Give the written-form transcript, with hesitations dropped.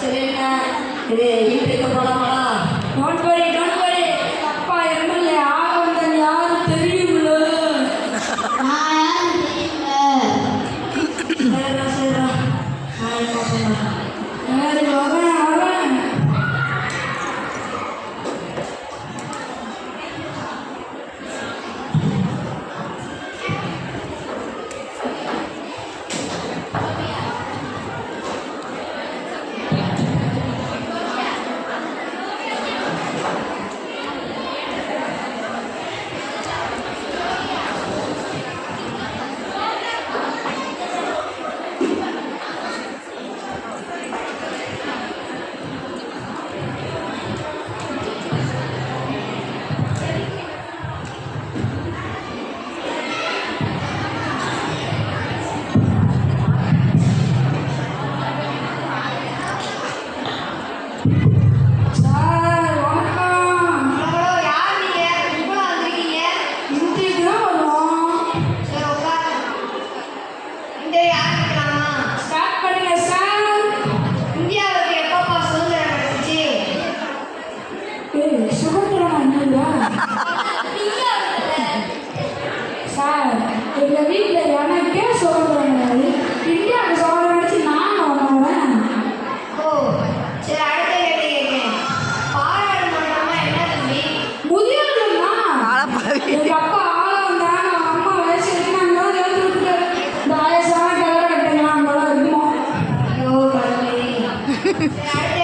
சரிண்ணா இது வீட்டுக்கு போகலாமா? டோன்ட் வரி அப்பா எம்எல்ஏ ஆக வந்தேன் யாரும் தெரியும்ல. நான் யாரும் தெரியல. சரிடா சரி வரேன். சார் எங்க வீட்டுல எனக்கே சுதந்திரம் கிடையாது. இந்தியாவுக்கு சுதந்திரம் அடிச்சு நான் வரேன். ஓ சரி, அடுத்த கேள்வி கேட்கிறேன். பாராளுமன்றமா என்ன தம்பி? முதியோர்கள்னா எங்க அப்பா ஆள வந்தாங்க, அவங்க அம்மா வயசு இருந்தாங்க எழுந்துட்டு இந்த ஆயசான கிளற கட்டுங்களா அங்கெல்லாம் இருக்குமோ. ஐயோ கடவுளே. சரி, அடுத்த